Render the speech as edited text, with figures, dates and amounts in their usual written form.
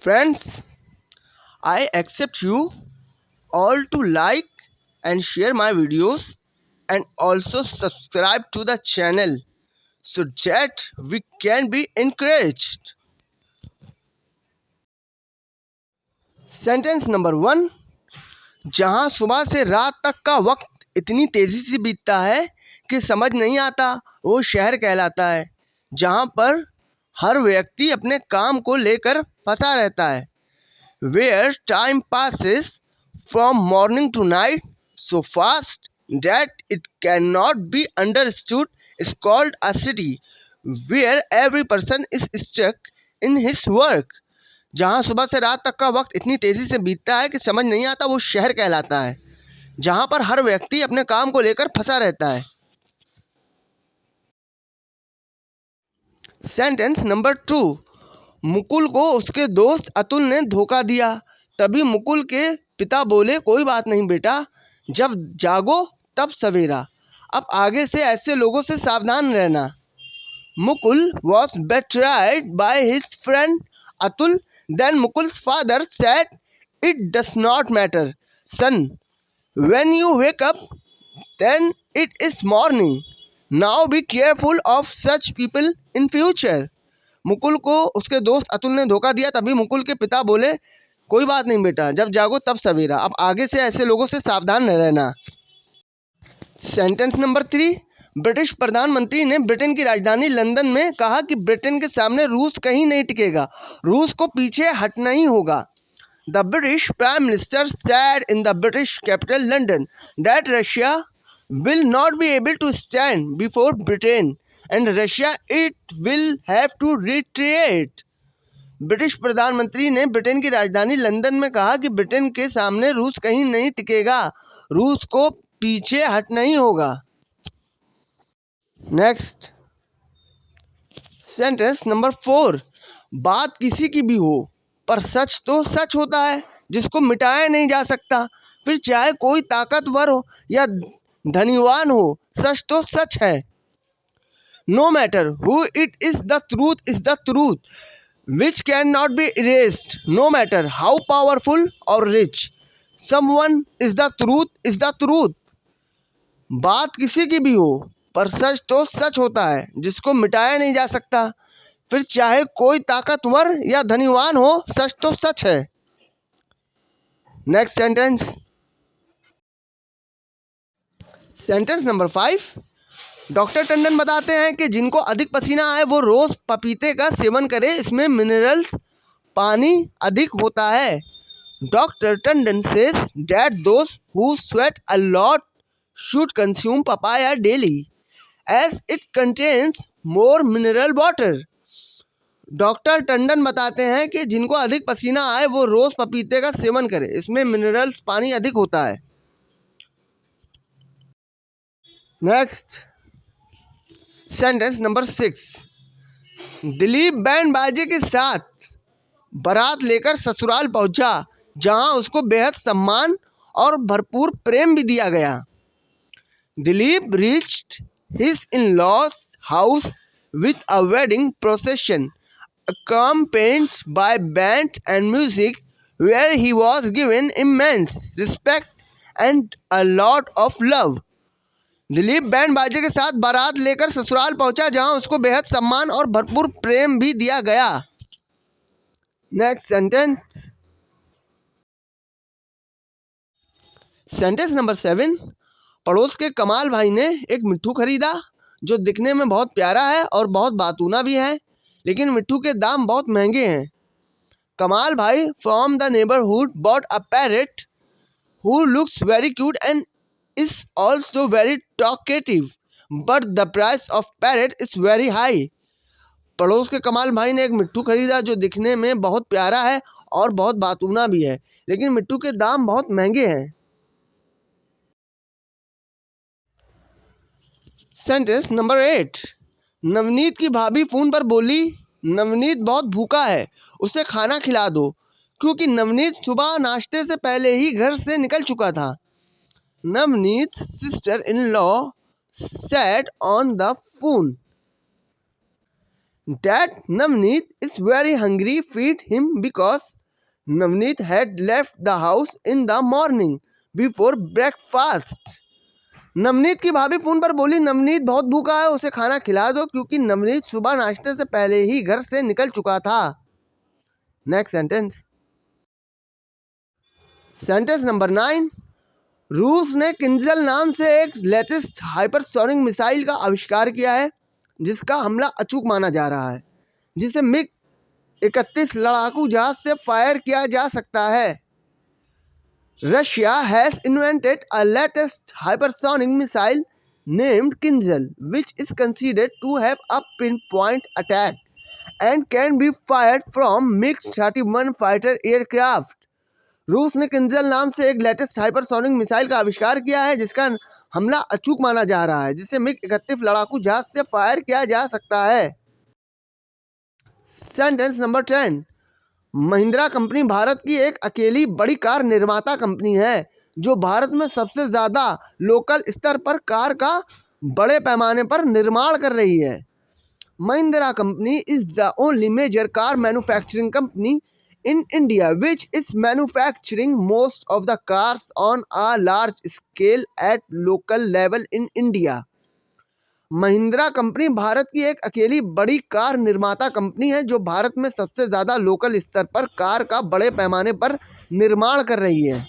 Friends, I accept you all to like and share my videos and also subscribe to the channel so that we can be encouraged. Sentence number 1, जहाँ सुबह से रात तक का वक्त इतनी तेज़ी से बीतता है कि समझ नहीं आता वो शहर कहलाता है। जहाँ पर हर व्यक्ति अपने काम को लेकर फंसा रहता है। Where time passes from morning to night so fast that it cannot be understood is called a city. Where every person is stuck in his work. जहाँ सुबह से रात तक का वक्त इतनी तेज़ी से बीतता है कि समझ नहीं आता वो शहर कहलाता है। जहाँ पर हर व्यक्ति अपने काम को लेकर फंसा रहता है। सेंटेंस नंबर 2, मुकुल को उसके दोस्त अतुल ने धोखा दिया। तभी मुकुल के पिता बोले, कोई बात नहीं बेटा, जब जागो तब सवेरा। अब आगे से ऐसे लोगों से सावधान रहना। Mukul was betrayed by his friend Atul. Then Mukul's father said, it does not matter, son. When you wake up, then it is morning. Now be careful of such people in future. Mukul को उसके दोस्त अतुल ने धोखा दिया। तभी मुकुल के पिता बोले, कोई बात नहीं बेटा, जब जागो तब सवेरा। अब आगे से ऐसे लोगों से सावधान रहना। सेंटेंस नंबर 3, ब्रिटिश प्रधानमंत्री ने ब्रिटेन की राजधानी लंदन में कहा कि ब्रिटेन के सामने रूस कहीं नहीं टिकेगा, रूस को पीछे हटना ही होगा। The British prime minister said in the British capital London that Russia will not be able to stand before Britain and Russia it will have to retreat. British प्रधानमंत्री ने ब्रिटेन की राजधानी लंदन में कहा कि ब्रिटेन के सामने रूस कहीं नहीं टिकेगा, रूस को पीछे हटना ही होगा। नेक्स्ट सेंटेंस नंबर 4, बात किसी की भी हो पर सच तो सच होता है जिसको मिटाया नहीं जा सकता। फिर चाहे कोई ताकतवर हो या धनीवान हो, सच तो सच है। No matter who it is the truth which can not be erased. No matter how powerful और rich, someone is the truth. बात किसी की भी हो पर सच तो सच होता है जिसको मिटाया नहीं जा सकता। फिर चाहे कोई ताकतवर या धनीवान हो, सच तो सच है। Next sentence number 5, doctor Tandon बताते हैं कि जिनको अधिक पसीना आए वो रोज पपीते का सेवन करें, इसमें मिनरल्स पानी अधिक होता है। Doctor Tandon says that those who sweat a lot should consume papaya daily as it contains more mineral water. Doctor Tandon बताते हैं कि जिनको अधिक पसीना आए वो रोज पपीते का सेवन करें, इसमें मिनरल्स पानी अधिक होता है। Next sentence number 6, Dilip band बाजे के साथ बारात लेकर ससुराल पहुंचा, जहां उसको बेहद सम्मान और भरपूर प्रेम भी दिया गया। Dilip reached his in-laws house with a wedding procession accompanied by band and music, where he was given immense respect and a lot of love. Dilip band बाजे के साथ बारात लेकर ससुराल पहुंचा, जहां उसको बेहद सम्मान और भरपूर प्रेम भी दिया गया। नेक्स्ट सेंटेंस नंबर 7, पड़ोस के कमाल भाई ने एक मिट्ठू खरीदा जो दिखने में बहुत प्यारा है और बहुत बातूना भी है, लेकिन मिट्ठू के दाम बहुत महंगे हैं। कमाल भाई from the neighbourhood bought a parrot who looks very cute and is also very talkative, but the price of parrot is very high. पड़ोस के कमाल भाई ने एक मिट्ठू खरीदा जो दिखने में बहुत प्यारा है और बहुत बातूना भी है, लेकिन मिट्ठू के दाम बहुत महंगे हैं। सेंटेंस नंबर 8, नवनीत की भाभी फोन पर बोली, नवनीत बहुत भूखा है, उसे खाना खिला दो, क्योंकि नवनीत सुबह नाश्ते से पहले ही घर से निकल चुका था। Navneet's sister-in-law said on the phone, that Navneet is very hungry. Feed him because Navneet had left the house in the morning before breakfast. Navneet की भाभी फोन पर बोली, नवनीत बहुत भूखा है, उसे खाना खिला दो क्योंकि नवनीत सुबह नाश्ते से पहले ही घर से निकल चुका था। नेक्स्ट सेंटेंस, सेंटेंस नंबर 9, रूस ने किंजल नाम से एक लेटेस्ट हाइपरसोनिक मिसाइल का आविष्कार किया है जिसका हमला अचूक माना जा रहा है, जिसे मिग 31 लड़ाकू जहाज से फायर किया जा सकता है। Russia has invented a latest hypersonic missile named Kinzhal, which is considered to have a pinpoint attack and can be fired from MiG-31 fighter aircraft. रूस ने किंजल नाम से एक लेटेस्ट हाइपरसोनिक मिसाइल का आविष्कार किया है जिसका हमला अचूक माना जा रहा है, जिसे मिग 31 लड़ाकू जहाज से फायर किया जा सकता है। Sentence number 10, Mahindra company Bharat की एक अकेली बड़ी कार निर्माता कंपनी है जो भारत में सबसे ज़्यादा लोकल स्तर पर कार का बड़े पैमाने पर निर्माण कर रही है। Mahindra company is the only major car manufacturing company in India which is manufacturing most of the cars on a large scale at local level in India. Mahindra company Bharat की एक अकेली बड़ी कार निर्माता कंपनी है जो भारत में सबसे ज़्यादा लोकल स्तर पर कार का बड़े पैमाने पर निर्माण कर रही है।